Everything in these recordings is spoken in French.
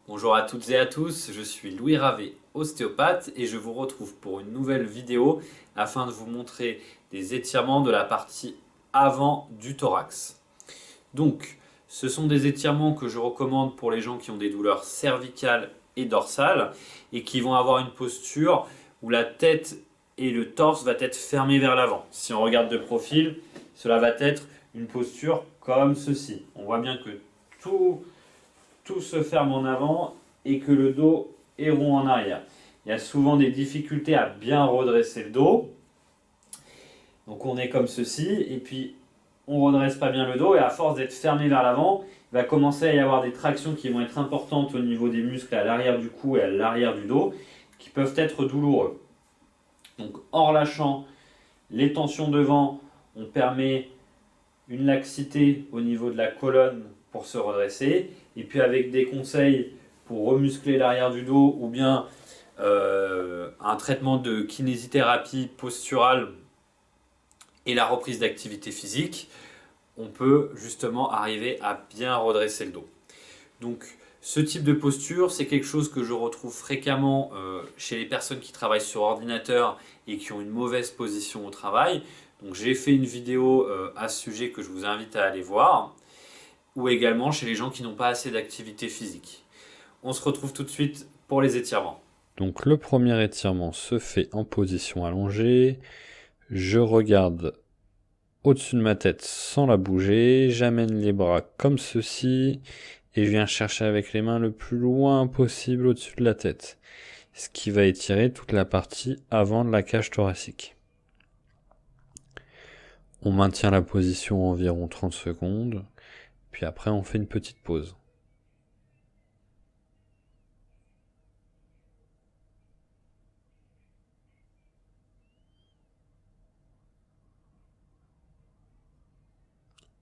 Bonjour à toutes et à tous, je suis Louis Ravet, ostéopathe et je vous retrouve pour une nouvelle vidéo afin de vous montrer des étirements de la partie avant du thorax. Donc, ce sont des étirements que je recommande pour les gens qui ont des douleurs cervicales et dorsales et qui vont avoir une posture où la tête et le torse va être fermés vers l'avant. Si on regarde de profil, cela va être une posture comme ceci. On voit bien que tout se ferme en avant et que le dos est rond en arrière. Il y a souvent des difficultés à bien redresser le dos. Donc on est comme ceci et puis on ne redresse pas bien le dos et à force d'être fermé vers l'avant, il va commencer à y avoir des tractions qui vont être importantes au niveau des muscles à l'arrière du cou et à l'arrière du dos qui peuvent être douloureux. Donc en relâchant les tensions devant, on permet une laxité au niveau de la colonne pour se redresser. Et puis avec des conseils pour remuscler l'arrière du dos ou bien un traitement de kinésithérapie posturale et la reprise d'activité physique, on peut justement arriver à bien redresser le dos. Donc ce type de posture, c'est quelque chose que je retrouve fréquemment chez les personnes qui travaillent sur ordinateur et qui ont une mauvaise position au travail. Donc j'ai fait une vidéo à ce sujet que je vous invite à aller voir, ou également chez les gens qui n'ont pas assez d'activité physique. On se retrouve tout de suite pour les étirements. Donc le premier étirement se fait en position allongée. Je regarde au-dessus de ma tête sans la bouger. J'amène les bras comme ceci et je viens chercher avec les mains le plus loin possible au-dessus de la tête, ce qui va étirer toute la partie avant de la cage thoracique. On maintient la position environ 30 secondes, puis après on fait une petite pause.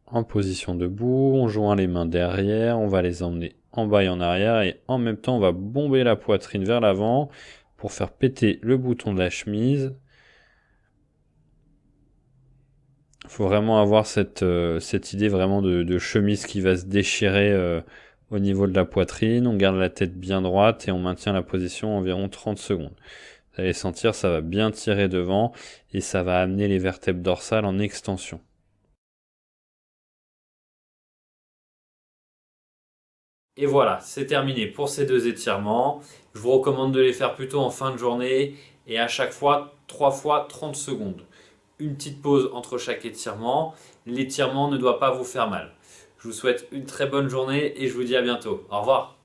En position debout, on joint les mains derrière, on va les emmener en bas et en arrière et en même temps on va bomber la poitrine vers l'avant pour faire péter le bouton de la chemise. Il faut vraiment avoir cette idée vraiment de chemise qui va se déchirer au niveau de la poitrine. On garde la tête bien droite et on maintient la position environ 30 secondes. Vous allez sentir, ça va bien tirer devant et ça va amener les vertèbres dorsales en extension. Et voilà, c'est terminé pour ces deux étirements. Je vous recommande de les faire plutôt en fin de journée et à chaque fois 3 fois 30 secondes. Une petite pause entre chaque étirement. L'étirement ne doit pas vous faire mal. Je vous souhaite une très bonne journée et je vous dis à bientôt. Au revoir.